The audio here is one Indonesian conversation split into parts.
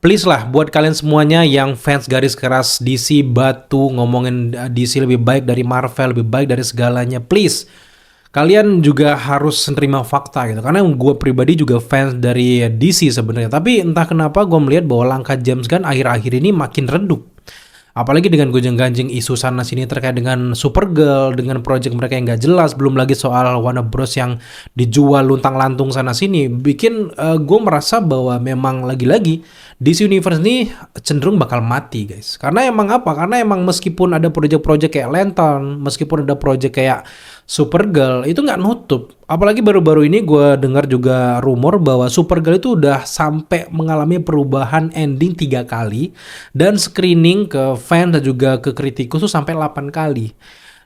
please lah buat kalian semuanya yang fans garis keras DC batu ngomongin DC lebih baik dari Marvel, lebih baik dari segalanya, please kalian juga harus menerima fakta gitu. Karena gue pribadi juga fans dari DC sebenarnya. Tapi entah kenapa gue melihat bahwa langkah James Gunn akhir-akhir ini makin redup. Apalagi dengan gonjang-ganjing isu sana sini terkait dengan Supergirl, dengan project mereka yang gak jelas, belum lagi soal Warner Bros yang dijual luntang-lantung sana sini, bikin gue merasa bahwa memang lagi-lagi DC Universe ini cenderung bakal mati guys. Karena emang apa? Karena emang meskipun ada project-project kayak Lantern, meskipun ada project kayak Supergirl, itu nggak nutup. Apalagi baru-baru ini gue dengar juga rumor bahwa Supergirl itu udah sampai mengalami perubahan ending 3 kali dan screening ke fans dan juga ke kritikus tuh sampai 8 kali.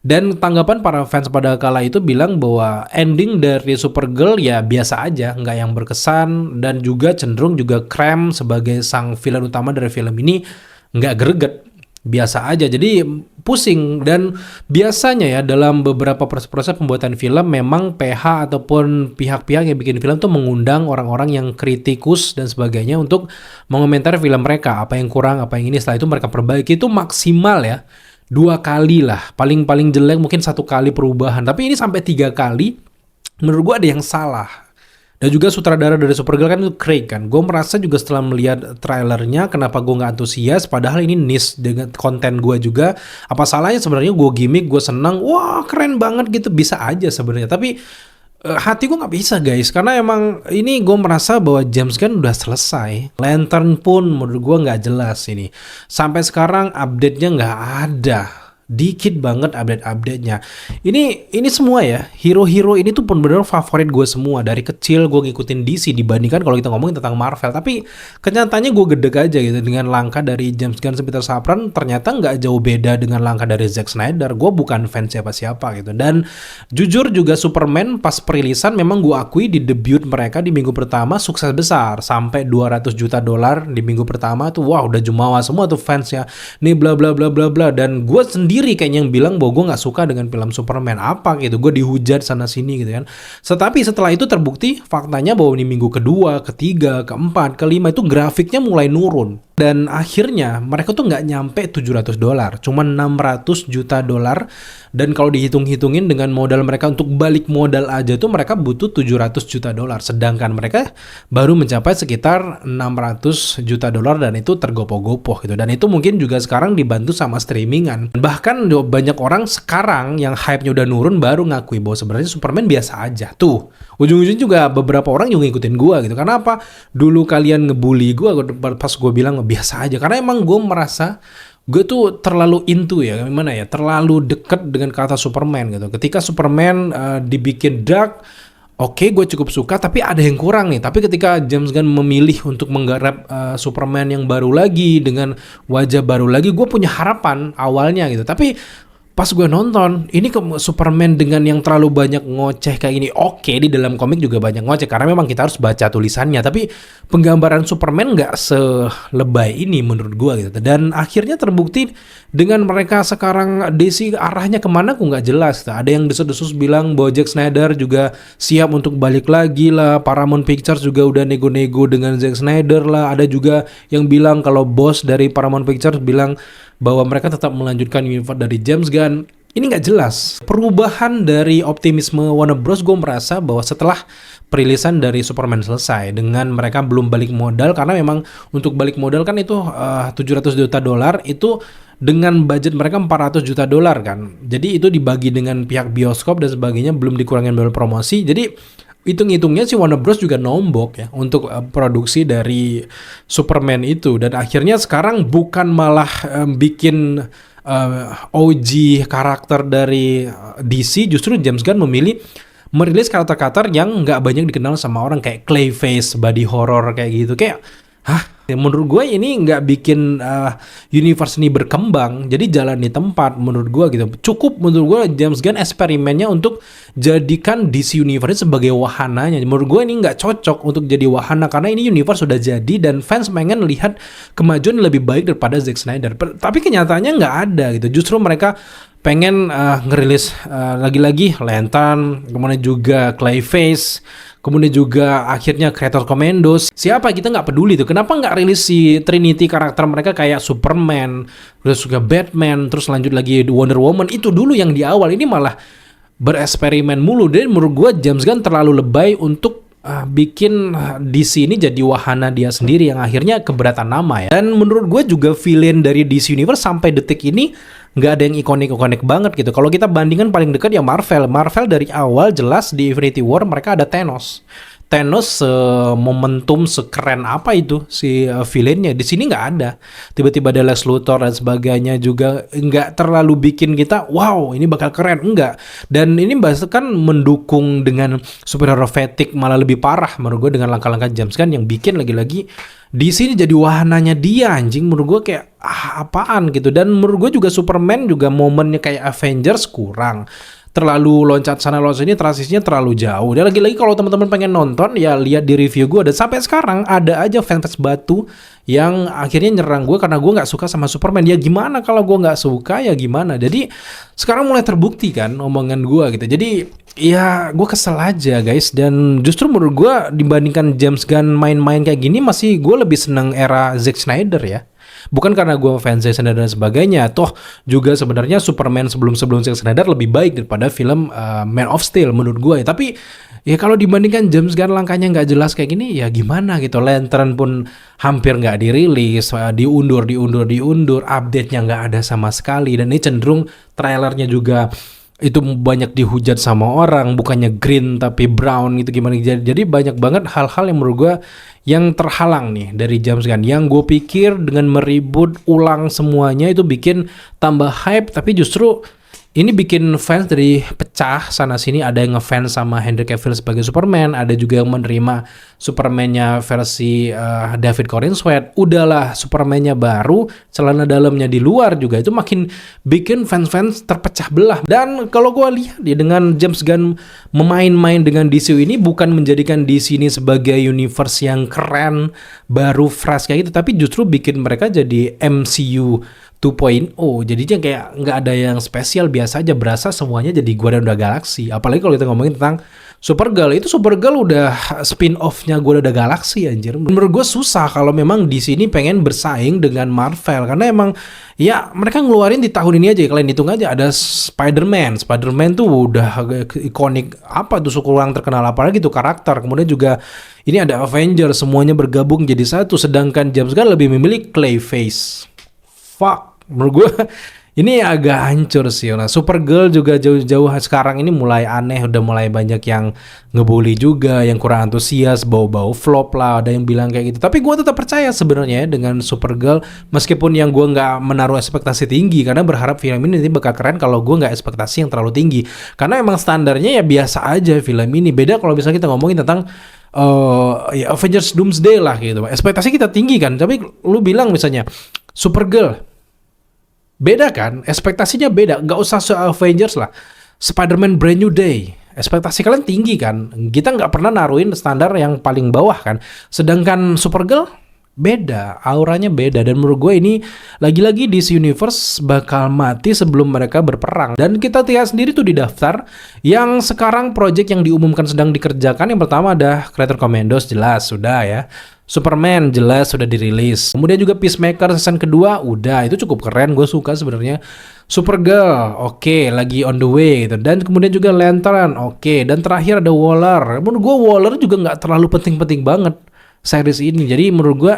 Dan tanggapan para fans pada kala itu bilang bahwa ending dari Supergirl ya biasa aja, nggak yang berkesan, dan juga cenderung juga Krem sebagai sang villain utama dari film ini nggak greget, biasa aja, jadi pusing. Dan biasanya ya dalam beberapa proses pembuatan film memang PH ataupun pihak-pihak yang bikin film tuh mengundang orang-orang yang kritikus dan sebagainya untuk mengomentari film mereka, apa yang kurang, apa yang ini, setelah itu mereka perbaiki. Itu maksimal ya 2 kali lah, paling jelek mungkin 1 kali perubahan, tapi ini sampai 3 kali. Menurut gue ada yang salah. Dan juga sutradara dari Supergirl kan itu Craig kan. Gue merasa juga setelah melihat trailernya, kenapa gue nggak antusias, padahal ini niche dengan konten gue juga. Apa salahnya sebenarnya gue gimmick, gue senang, wah keren banget gitu, bisa aja sebenarnya. Tapi hati gue nggak bisa guys, karena emang ini gue merasa bahwa James Gunn udah selesai. Lantern pun menurut gue nggak jelas ini. Sampai sekarang update-nya nggak ada. Dikit banget update-nya. Ini semua ya, hero-hero ini tuh pun bener favorit gue semua. Dari kecil gue ngikutin DC dibandingkan kalau kita ngomongin tentang Marvel. Tapi kenyataannya gue gedeg aja gitu dengan langkah dari James Gunn dan Peter Safran. Ternyata nggak jauh beda dengan langkah dari Zack Snyder. Gue bukan fans siapa-siapa gitu. Dan jujur juga Superman pas perilisan memang gue akui di debut mereka di minggu pertama sukses besar. Sampai $200 juta di minggu pertama tuh, wah udah jumawa semua tuh fansnya. Nih bla bla bla bla bla. Dan gue sendiri kayaknya yang bilang bahwa gue nggak suka dengan film Superman, apa gitu, gue dihujat sana sini gitu kan. Tetapi setelah itu terbukti faktanya bahwa di minggu kedua, ketiga, keempat, kelima itu grafiknya mulai nurun. Dan akhirnya mereka tuh nggak nyampe $700, cuma $600 juta. Dan kalau dihitung-hitungin dengan modal mereka untuk balik modal aja tuh mereka butuh $700 juta. Sedangkan mereka baru mencapai sekitar $600 juta dan itu tergopoh-gopoh gitu. Dan itu mungkin juga sekarang dibantu sama streamingan. Bahkan banyak orang sekarang yang hype-nya udah nurun baru ngakui bahwa sebenarnya Superman biasa aja. Tuh, ujung-ujungnya juga beberapa orang juga ngikutin gua gitu. Karena apa? Dulu kalian ngebully gua pas gua bilang biasa aja, karena emang gue merasa gue tuh terlalu into ya, gimana ya, terlalu deket dengan kata Superman gitu. Ketika Superman dibikin dark, oke, gue cukup suka, tapi ada yang kurang nih. Tapi ketika James Gunn memilih untuk menggarap Superman yang baru lagi dengan wajah baru lagi, gue punya harapan awalnya gitu. Tapi pas gue nonton, ini Superman dengan yang terlalu banyak ngoceh kayak gini. Oke, di dalam komik juga banyak ngoceh karena memang kita harus baca tulisannya. Tapi penggambaran Superman nggak selebay ini menurut gue gitu. Dan akhirnya terbukti dengan mereka sekarang DC arahnya kemana gue nggak jelas. Ada yang desus-desus bilang bahwa Zack Snyder juga siap untuk balik lagi lah. Paramount Pictures juga udah nego-nego dengan Zack Snyder lah. Ada juga yang bilang kalau bos dari Paramount Pictures bilang bahwa mereka tetap melanjutkan universe dari James Gunn. Ini nggak jelas. Perubahan dari optimisme Warner Bros. Gue merasa bahwa setelah perilisan dari Superman selesai, dengan mereka belum balik modal, karena memang untuk balik modal kan itu $700 juta itu dengan budget mereka $400 juta kan. Jadi itu dibagi dengan pihak bioskop dan sebagainya, belum dikurangin biaya promosi. Jadi hitung-hitungnya si Warner Bros juga nombok ya untuk produksi dari Superman itu. Dan akhirnya sekarang bukan malah bikin OG karakter dari DC, justru James Gunn memilih merilis karakter-karakter yang nggak banyak dikenal sama orang, kayak Clayface, body horror kayak gitu. Kayak menurut gue ini nggak bikin universe ini berkembang, jadi jalan di tempat menurut gue gitu. Cukup menurut gue James Gunn eksperimennya untuk jadikan DC Universe sebagai wahananya. Menurut gue ini nggak cocok untuk jadi wahana, karena ini universe sudah jadi dan fans pengen lihat kemajuan lebih baik daripada Zack Snyder. Tapi kenyataannya nggak ada gitu. Justru mereka pengen ngerilis lagi-lagi Lantern, kemudian juga Clayface, kemudian juga akhirnya Creator Commandos. Siapa, kita nggak peduli tuh. Kenapa nggak rilis si Trinity karakter mereka kayak Superman, terus juga Batman, terus lanjut lagi Wonder Woman. Itu dulu yang di awal. Ini malah bereksperimen mulu. Dan menurut gue James Gunn terlalu lebay untuk bikin DC ini jadi wahana dia sendiri yang akhirnya keberatan nama ya. Dan menurut gue juga villain dari DC Universe sampai detik ini nggak ada yang ikonik-ikonik banget gitu. Kalau kita bandingkan paling dekat ya Marvel. Marvel dari awal jelas di Infinity War mereka ada Thanos. Thanos momentum sekeren apa itu si villainnya. Di sini nggak ada. Tiba-tiba ada Lex Luthor dan sebagainya juga nggak terlalu bikin kita wow ini bakal keren, enggak. Dan ini bahkan mendukung dengan superhero fatigue malah lebih parah menurut gue dengan langkah-langkah James Gunn yang bikin lagi-lagi di sini jadi wahananya dia anjing. Menurut gue kayak apaan gitu. Dan menurut gue juga Superman juga momennya kayak Avengers kurang, terlalu loncat sana loncat sini, transisinya terlalu jauh. Dan lagi-lagi kalau teman-teman pengen nonton ya lihat di review gue. Dan sampai sekarang ada aja fans batu yang akhirnya nyerang gue karena gue nggak suka sama Superman. Ya gimana kalau gue nggak suka ya gimana. Jadi sekarang mulai terbukti kan omongan gue gitu. Jadi ya gue kesel aja guys. Dan justru menurut gue dibandingkan James Gunn main-main kayak gini masih gue lebih seneng era Zack Snyder ya. Bukan karena gue fans Zack Snyder dan sebagainya. Toh juga sebenarnya Superman sebelum Zack Snyder lebih baik daripada film Man of Steel menurut gue ya. Tapi ya kalau dibandingkan James Gunn langkahnya nggak jelas kayak gini ya gimana gitu. Lantern pun hampir nggak dirilis, diundur, update-nya nggak ada sama sekali. Dan ini cenderung trailernya juga itu banyak dihujat sama orang, bukannya green tapi brown gitu gimana. Jadi banyak banget hal-hal yang menurut gue yang terhalang nih dari James Gunn. Yang gue pikir dengan meribut ulang semuanya itu bikin tambah hype, tapi justru ini bikin fans dari pecah sana sini. Ada yang ngefans sama Henry Cavill sebagai Superman, ada juga yang menerima Superman-nya versi David Corenswet. Udahlah Superman-nya baru, celana dalamnya di luar juga. Itu makin bikin fans-fans terpecah belah. Dan kalau gue lihat ya dengan James Gunn memain-main dengan DC ini bukan menjadikan DC ini sebagai universe yang keren, baru, fresh kayak gitu, tapi justru bikin mereka jadi MCU 2.0. Jadinya kayak nggak ada yang spesial, biasa aja, berasa semuanya jadi Guardian Galaxy. Apalagi kalau kita ngomongin tentang Supergirl, itu Supergirl udah spin-off-nya Guardian Galaxy anjir. Menurut gue susah kalau memang di sini pengen bersaing dengan Marvel, karena emang ya mereka ngeluarin di tahun ini aja. Kalian hitung aja ada Spider-Man tuh udah ikonik, apa tuh kurang terkenal apalagi tuh karakter. Kemudian juga ini ada Avengers, semuanya bergabung jadi satu. Sedangkan James Gunn lebih memilih Clayface. Fuck. Menurut gue ini agak hancur sih. Nah, Supergirl juga jauh-jauh sekarang ini mulai aneh, udah mulai banyak yang ngebully juga, yang kurang antusias, bau-bau flop lah, ada yang bilang kayak gitu. Tapi gue tetap percaya sebenarnya dengan Supergirl, meskipun yang gue nggak menaruh ekspektasi tinggi, karena berharap film ini nanti bakal keren kalau gue nggak ekspektasi yang terlalu tinggi. Karena emang standarnya ya biasa aja film ini. Beda kalau misalnya kita ngomongin tentang ya Avengers Doomsday lah gitu. Ekspektasi kita tinggi kan, tapi lu bilang misalnya Supergirl, beda kan, ekspektasinya beda. Nggak usah Avengers lah, Spider-Man Brand New Day, ekspektasi kalian tinggi kan. Kita nggak pernah naruhin standar yang paling bawah kan. Sedangkan Supergirl beda, auranya beda. Dan menurut gue ini lagi-lagi DC Universe bakal mati sebelum mereka berperang. Dan kita lihat sendiri tuh di daftar yang sekarang project yang diumumkan sedang dikerjakan. Yang pertama ada Creator Commandos, jelas sudah ya. Superman jelas sudah dirilis. Kemudian juga Peacemaker season kedua udah, itu cukup keren, gue suka sebenarnya. Supergirl oke, lagi on the way gitu. Dan kemudian juga Lantern oke. Dan terakhir ada Waller. Menurut gue Waller juga nggak terlalu penting-penting banget series ini. Jadi menurut gue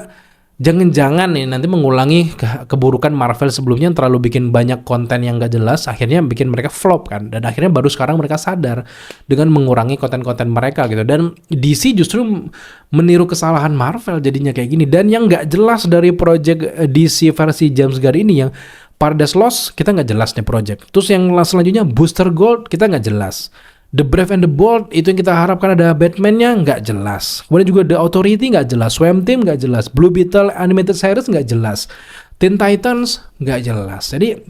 jangan-jangan nih nanti mengulangi keburukan Marvel sebelumnya yang terlalu bikin banyak konten yang gak jelas, akhirnya bikin mereka flop kan. Dan akhirnya baru sekarang mereka sadar dengan mengurangi konten-konten mereka gitu. Dan DC justru meniru kesalahan Marvel jadinya kayak gini. Dan yang gak jelas dari project DC versi James Gunn ini, yang Paradise Lost kita gak jelas nih project. Terus yang selanjutnya Booster Gold kita gak jelas. The Brave and the Bold itu yang kita harapkan ada Batman-nya nggak jelas. Kemudian juga The Authority nggak jelas, Swamp Team nggak jelas, Blue Beetle Animated Series nggak jelas, Teen Titans nggak jelas. Jadi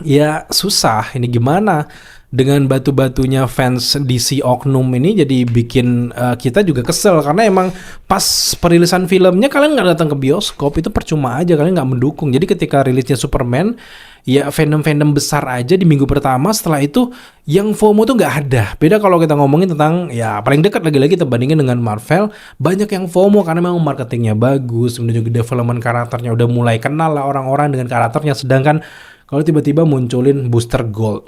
ya susah ini gimana. dengan batu-batunya fans DC Oknum ini jadi bikin kita juga kesel karena emang pas perilisan filmnya kalian nggak datang ke bioskop itu percuma aja, kalian nggak mendukung. Jadi ketika rilisnya Superman ya fandom-fandom besar aja di minggu pertama, setelah itu yang FOMO tuh nggak ada. Beda kalau kita ngomongin tentang ya paling dekat lagi-lagi kita bandingin dengan Marvel, banyak yang FOMO karena memang marketingnya bagus, kemudian juga development karakternya udah mulai kenal lah orang-orang dengan karakternya. Sedangkan kalau tiba-tiba munculin Booster Gold,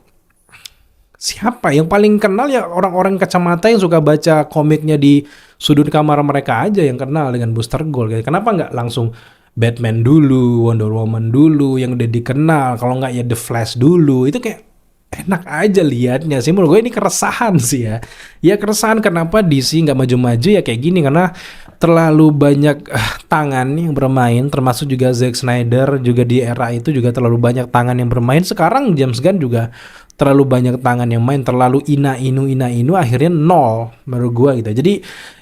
siapa yang paling kenal ya orang-orang kacamata yang suka baca komiknya di sudut kamar mereka aja yang kenal dengan Booster Gold. Kenapa nggak langsung Batman dulu, Wonder Woman dulu yang udah dikenal, kalau nggak ya The Flash dulu, itu kayak enak aja liatnya sih. Menurut gue ini keresahan sih ya. Ya keresahan kenapa DC nggak maju-maju ya kayak gini, karena terlalu banyak tangan yang bermain, termasuk juga Zack Snyder juga di era itu juga terlalu banyak tangan yang bermain. Sekarang James Gunn juga terlalu banyak tangan yang main, terlalu ina inu akhirnya nol menurut gue gitu. Jadi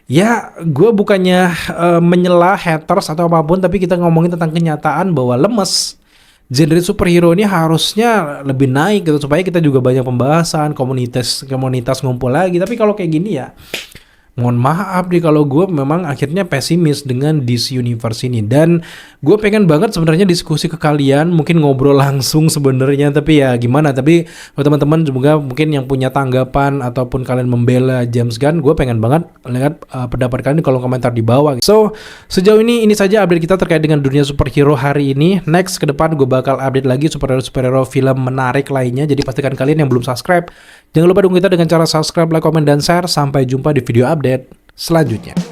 ya gue bukannya menyela haters atau apapun, tapi kita ngomongin tentang kenyataan bahwa lemes. Genre superhero ini harusnya lebih naik gitu supaya kita juga banyak pembahasan, komunitas ngumpul lagi. Tapi kalau kayak gini ya mohon maaf nih kalau gue memang akhirnya pesimis dengan DC Universe ini. Dan gue pengen banget sebenarnya diskusi ke kalian, mungkin ngobrol langsung sebenarnya, tapi ya gimana. Tapi buat teman-teman juga mungkin yang punya tanggapan ataupun kalian membela James Gunn, gue pengen banget lihat pendapat kalian di kolom komentar di bawah. So sejauh ini saja update kita terkait dengan dunia superhero hari ini. Next ke depan gue bakal update lagi superhero film menarik lainnya. Jadi pastikan kalian yang belum subscribe, jangan lupa dukung kita dengan cara subscribe, like, komen, dan share. Sampai jumpa di video update selanjutnya.